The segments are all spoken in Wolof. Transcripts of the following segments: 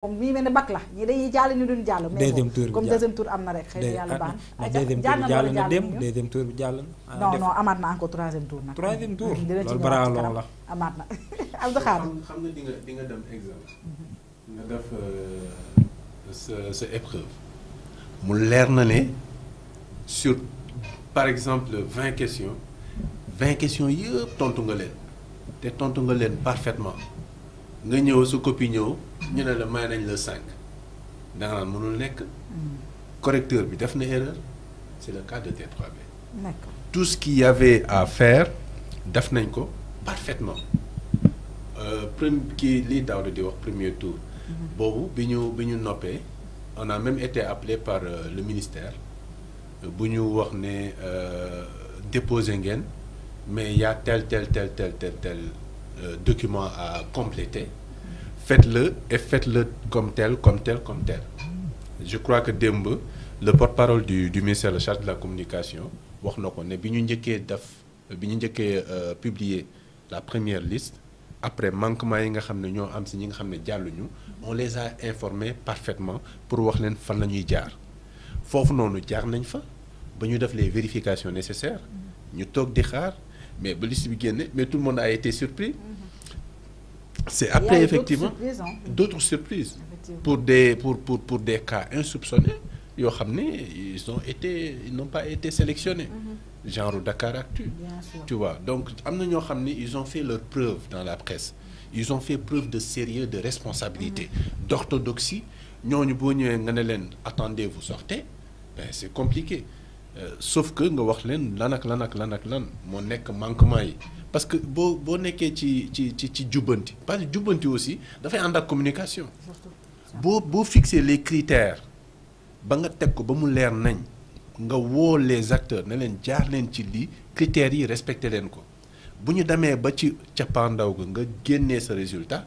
comme mii mel ne bac la ñi dañuy jàll ñu duñ jàll. deuxième tour bi comme deuxième tour am na rek. xëy na yàlla baax na jàll na dem deuxième tour bi jàll na. non non amaat na encore troisième tour nag. troisième tour dina ci loolu ñëwaat bara ci loolu kanam la. amaat na Abdou Khadre. xam nga di nga dem examen. nga def sa épreuve. mu leer na ne sur par exemple 20 questions yëpp tontu nga leen te tontu nga leen parfaitement nga ñëw sa copie ñëw ñu ne la may nañ la 5 da nga naan mënul nekk. correcteur bi def na erreur c'est le cas de T3B. D'accord. Tout ce qu'il y avait à faire def nañ ko parfaitement kii lii daaw di wax premier tour. boobu bi ñu noppee on a même été appelé par le ministère bu ñu wax ne déposer ngeen mais y a tel document à compléter faites-le et faites-le comme tel. Je crois que démb le porte-parole du ministère de la charge de la communication wax na ko ne bi ñu njëkkee publier la première liste après manquement yi nga xam ne ñoo am si ñi nga xam ne jàlluñu on les a informés parfaitement pour wax leen fan la ñuy jaar foofu noonu jaar nañ fa ba ñu def les vérifications nécessaires ñu toog di xaar mais ba liste bi génne mais tout le monde a été surpris. C'est après effectivement d'autres surprises pour des cas insoupçonnés yoo xam ne ils n'ont pas été sélectionnés. Genre Dakaractu. Tu vois donc am na ñoo xam ne ils ont fait leur preuve dans la presse ils ont fait preuve de sérieux de responsabilité d'orthodoxie ñooñu boo ñëwee nga ne leen attendez vous sortez ben c'est compliqué sauf que nga wax leen lan moo nekk manquement yi parce que boo nekkee ci jubbanti parce que jubbanti aussi dafay ànd ak communication boo fixer les critères ba nga teg ko ba mu leer nañ nga woo les acteurs ne leen jaar leen ci lii critères yi respecté leen ko bu ñu demee ba ci cappaandaw ga nga génnee sa résultat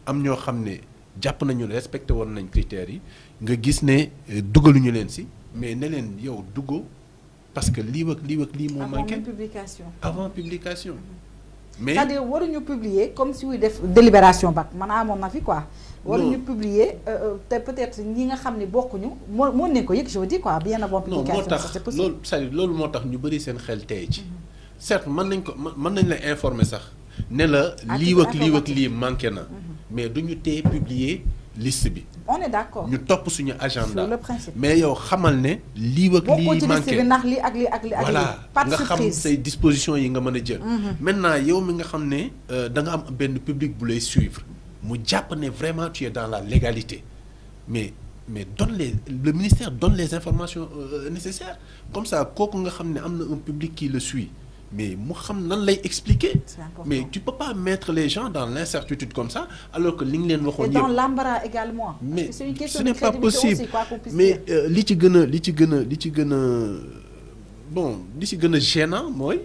am ñoo xam ne jàpp nañu respecté woon nañ critères yi nga gis ne dugaluñu leen si mais ne leen yow duggoo parce que lii moo manqué avant publication mais c'est-à-dire waruñu publier comme si wuy def délibération bac man amoon na fi quoi waruñu publier te peut-être ñi nga xam ne bokkuñu moo ne ko yëg je veux dire quoi bien avant publication c'est possible loolu c'est-à-dire loolu moo tax ñu bëri seen xel tey ci certes mën nañ la informer sax ne la lii ak lii manqué na mais duñu tee publier liste bi on est d'accord ñu topp suñu agenda sur le principe mais yow xamal ne lii ak lii manqué ndax lii ak lii ak lii voilà nga xam say dispositions yi nga mën a jël maintenant yow mi nga xam ne da nga am benn public bu lay suivre mu jàpp ne vraiment tu es dans la légalité mais le ministère donne les informations nécessaires comme ça kooku nga xam ne am na un public qui le suit mais mu xam nan lay expliquer mais tu peux pas mettre les gens dans l'incertitude comme ça alors que li nga leen waxoon et dans l'embarras également mais c'est une question ce de n'est pas crédibilité possible aussi, quoi qu'on puisse mais dire. li ci gën a gênant mooy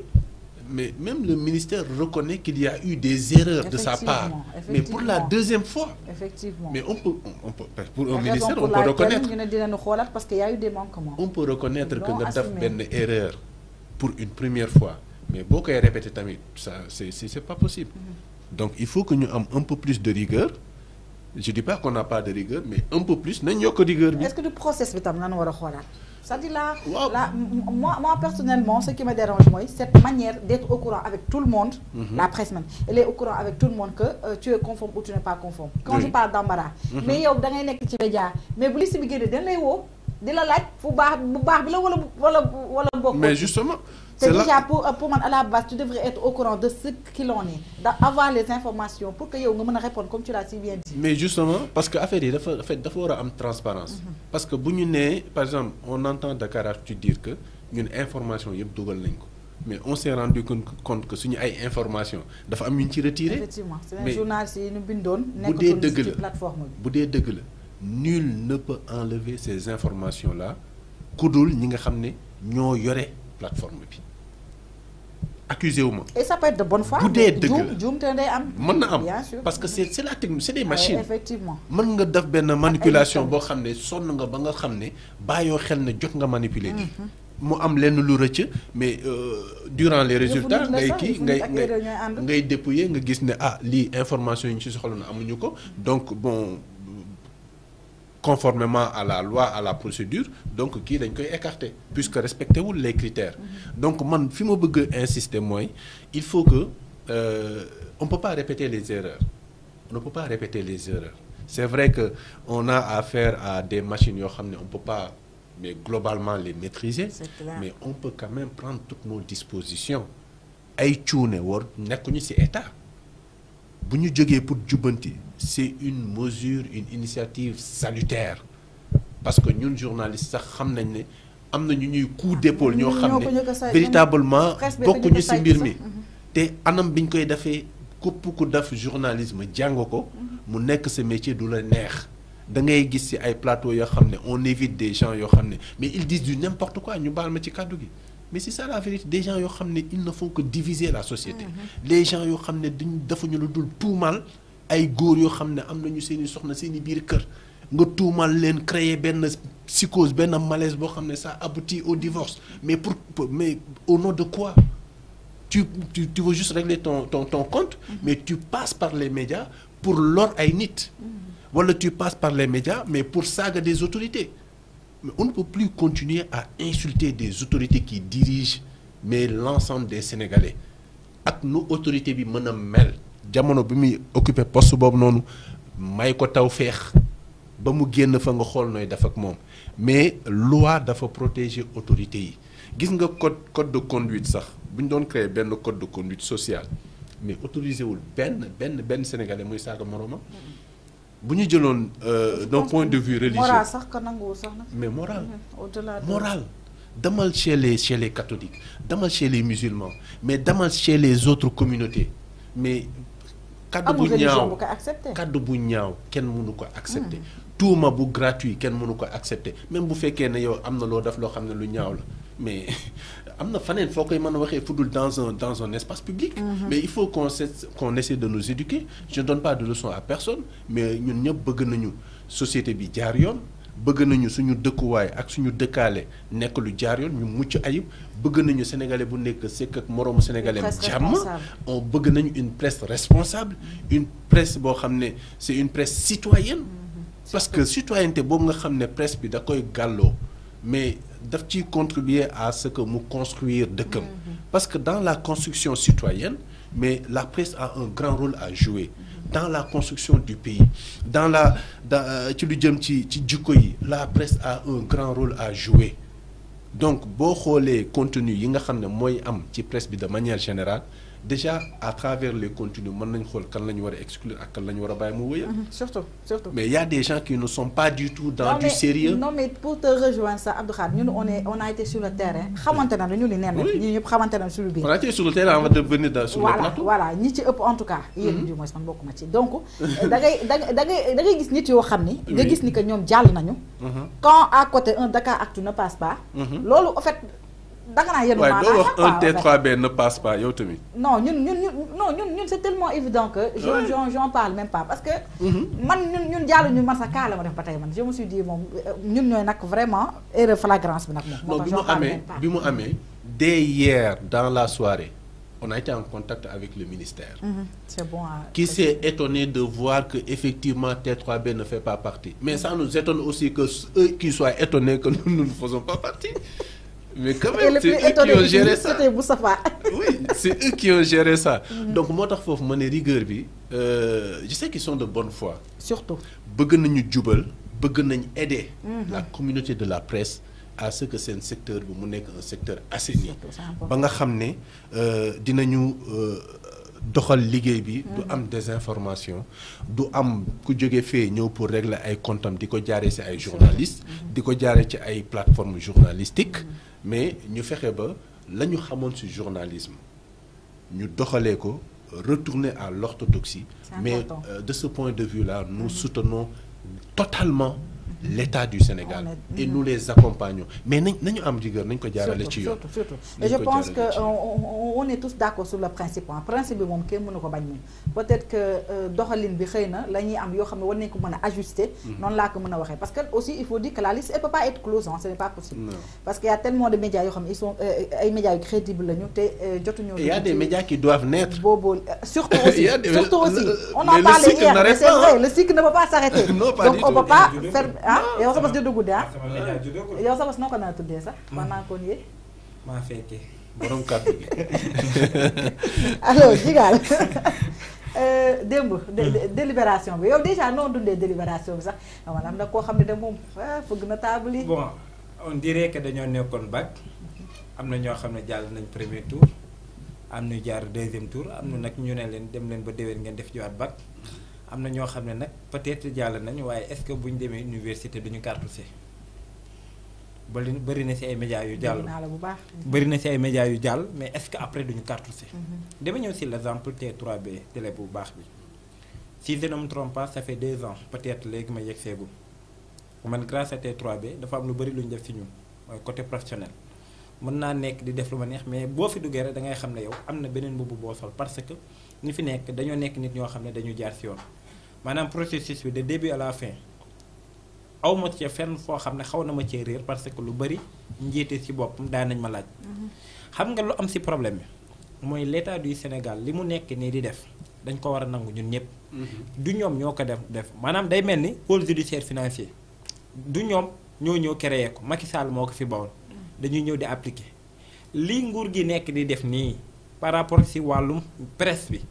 mais même le ministère reconnaît qu'il y a eu des erreurs de sa part mais pour la deuxième fois effectivement mais on peut pour un ministère on peut reconnaître ñu ne dinañu xoolaat parce que y a eu des manquements on peut reconnaître que nga def assumer. benn erreur pour une première fois mais boo koy répéter tamit ça c'est pas possible donc il faut que ñu am un peu plus de rigueur je dis pas qu'on n'a pas de rigueur mais un peu plus nañ yokk rigueur bi. est-ce que du process bi tam nañu war a xoolaat c'est-à-dire Waaw. moi personnellement ce qui me dérange mooy cette manière d'être au courant avec tout le monde la presse même elle est au courant avec tout le monde que tu es conforme ou tu n'es pas conforme quand Oui. je parle d'embarras mais yow da ngay nekk ci média mais bu liste bi génne dañ lay woo di la laaj bu baax bi la wala bokk mais justement c'est là déjà pour man à la base tu devrais être au courant de ce qu'il en est d'avoir les informations pour que yow nga mën a répondre comme tu l'as si bien dit mais justement parce que affaire yi dafa war a am transparence parce que bu ñu nee par exemple on entend Dakaractu dire que ñun information yëpp dugal nañ ko mais on s'est rendu compte que suñu ay information dafa am ñu ci retiré effectivement c'est un mais journaliste yi ñu bindoon bu dee nekkatul dëgg ci la plateforme bi bu dee dëgg la nul ne peut enlever ces informations là ku dul ñi nga xam ne ñoo yore plateforme bi accusé wu ma et ça peut être de bonne foi bu dee dëgg la juum te day am mën na am bien sûr parce que c'est la technique c'est des machines effectivement mën nga def benn manipulation boo xam ne sonn nga ba nga xam ne bàyyoo xel ne jot nga manipuler bi mu am lenn lu rëcc mais durant les résultats ngay dépouiller nga gis ne lii information yi ñu ci soxla na amuñu ko donc bon conformément à la loi à la procédure donc kii dañ koy écarter puisque respecté wul les critères donc man fi ma bëgg insister mooy il faut que on peut pas répéter les erreurs on ne peut pas répéter les erreurs c'est vrai que on a affaire à des machines yoo xam ne on peut pas mais globalement les maîtriser mais on peut quand même prendre toutes nos dispositions ay cuune war nekkuñu ci état bu ñu jógee pour jubbanti c'est une mesure une initiative salutaire parce que ñun journalistes sax xam nañ ne am na ñu ñuy coup d'épaule ñoo xam ne véritablement bokkuñu ci mbir mi te anam bi ñu koy defee képp ku def journalisme jàng ko mu nekk sa métier du la neex da ngay gis ci ay plateaux yoo xam ne on évite des gens yoo xam ne mais ils disent du n'importe quoi ñu baal ma ci kàddu gi mais c'est ça la vérité des gens yoo xam ne ils ne font que diviser la société les gens yoo xam ne defuñu lu dul tuumal ay góor yoo xam ne am nañu seeni soxna seeni biir kër nga tuumal leen créer benn psychose benn malaise boo xam ne ça aboutit au divorce mais mais au nom de quoi tu veux juste régler ton compte mais tu passes par les médias pour lor ay nit wala tu passes par les médias mais pour saaga des autorités mais on ne peut plus continuer à insulter des autorités qui dirigent mais l'ensemble des Sénégalais ak nu autorité bi mën a mel jamono bi muy occuper poste boobu noonu may ko taw feex ba mu génn fa nga xool nooy def ak moom mais loi dafa protéger autorité yi gis nga code de conduite sax bu ñu doon créer benn code de conduite sociale mais autorisé wul benn Sénégalais muy saaga moroomam bu ñu jëloon d'un point de vue religieux moral sax ka nanguwul sax nag mais moral au-delà de moral demal chez les catholiques demal chez les musulmans mais demal chez les autres communautés mais kaddu bu ñaaw kenn mënu ko accepter tuuma bu gratuit kenn mënu ko accepter même bu fekkee ne yow am na loo def loo xam ne lu ñaaw la mais am na faneen foo koy mën a waxee fudul dans un espace public mais il faut qu'on essaie de nous éduquer je ne donne pas de leçon à personne mais ñun ñëpp bëgg nañu société bi jaar yoon bëgg nañu suñu dëkkuwaay ak suñu dëkkaale nekk lu jaar yoon ñu mucc ayib bëgg nañu sénégalais bu nekk sekk ak moroomu sénégalais jàmm on bëgg nañu une presse responsable une presse boo xam ne c'est une presse citoyenne parce que citoyenneté boobu nga xam ne presse bi da koy gàlloo mais daf ciy contribuer à ce que mu construire dëkkam parce que dans la construction citoyenne mais la presse a un grand rôle à jouer dans la construction du pays dans ci lu jëm ci jikko yi la presse a un grand rôle à jouer donc boo xoolee contenu yi nga xam ne mooy am ci presse bi de manière générale déjà à travers les contenus mën nañ xool kan la ñu war a exclure ak kan la ñu war a bàyyi mu wëyal. surtout. mais il y a des gens qui ne sont pas du tout dans du sérieux. non mais pour te rejoindre ça Abdou Khadre ñun on a été sur le terrain xamante na ñu li neen ñi ñëpp xamante na sur le biir. on a été sur le terrain avant de venir sur le plateau. voilà ñi ci ëpp en tout cas. yéen du moins man bokkuma ci donc da ngay gis nit yoo xam ni. nga gis ni que ñoom jàll nañu. quand à côté un Dakaractu ne passe pas. loolu en fait. danga naa yéen maanaam doo wax un T3B ne passe pas yow tamit. non ñun c'est tellement évident que. j'en parle même pas parce que. man ñun jàll ñu man sa kaa la ma def ba tey man je me suis dit moom ñun ñooy nag vraiment erreur flagrance bi nag moom. non bi mu amee dès hier dans la soirée on a été en contact avec le ministère. C'est bon. Qui s'est étonné de voir que effectivement T3B ne fait pas partie mais ça nous étonne aussi que eux qui soient étonnés que nous ne faisons pas partie. Mais quand même c'est eux qui ont géré ça oui c'est eux qui ont géré ça donc moo tax foofu ma ne rigueur bi je sais qu'ils sont de bonne foi surtout bëgg nañu jubal bëgg nañ aider la communauté de la presse à ce que seen secteur bi mu nekk un secteur assaini ba nga xam ne dinañu doxal liggéey bi du am désinformation du am ku jóge fee ñëw pour régler ay comptam di ko jaaree ci ay journalistes di ko jaaree ci ay plateformes journalistiques mais ñu fexe ba la ñu xamoon ci journalisme ñu doxalee ko retourner à l'orthodoxie mais de ce point de vue-là nous soutenons totalement l'État du Sénégal et nous les accompagnons mais nañu am rigueur nañ ko jaarale ci yoon surtout et je pense que on est tous d'accord sur le principe principe bi moom kenn mënu ko bañ moom peut-être que doxalin bi xëy na la ñuy am yoo xam ne war nañ ko mën a ajuster noonu laa ko mën a waxee parce que aussi il faut dire que la liste elle peut pas être close ce n'est pas possible parce que y a tellement de médias yoo xam ne ils sont ay médias yu crédibles lañu te jotuñu il y a des médias qui doivent naître boobu surtout aussi on en parlait hier mais c'est vrai le cycle ne peut pas s'arrêter donc on peut pas faire ah yow sa bos di dugg ah sama nijaay juddoo yow sa bos noo ko naa tuddee sax man naa ko yee maa fekkee borom kàddu gi. alors jigaal démb délibération bi yow déjà noo dundee délibération bi sax maanaam nag koo xam ne de moom fëgg na table yi. bon on dirait que dañoo nekkoon bac am na ñoo xam ne jàll nañ premier tour am ñu jaar deuxième tour am na nag ñu ne leen dem leen ba déwén ngeen def jiwaat bac am na ñoo xam ne nag peut-être jàll nañ waaye est-ce que bu ñu demee université duñu cartouché bëri na ci ay médias yu jàll. naa la bu baax. bëri na ci ay médias yu jàll mais est-ce que après duñu cartouché. dama ñëw ci l'exemple T3B télé bu baax bi si je ne me trompe pas ça fait 2 ans peut-être léegi ma yegg seegul man grâce à T3B dafa am lu bëri lu ñu def ci ñun mooy côté professionnel mën naa nekk di def lu ma neex mais boo fi duggee rek da ngay xam ne yow am na beneen mbubb boo sol parce que ñi fi nekk dañoo nekk nit ñoo xam ne dañu jaar ci yoon maanaam processus bi de début à la fin aw ma ci fenn foo xam ne xaw na ma cee réer parce que lu bëri njiite ci boppam daan nañ ma laaj. xam nga lu am ci problème bi mooy l'état du Sénégal li mu nekk nii di def dañ ko war a nangu ñun ñëpp. du ñoom ñoo ko def maanaam day mel ni pôle judiciaire financier du ñoom ñoo ñëw créé ko Macky Sall moo ko fi bawoon dañuy ñëw di appliquer lii nguur gi nekk di def nii par rapport ci wàllum presse bi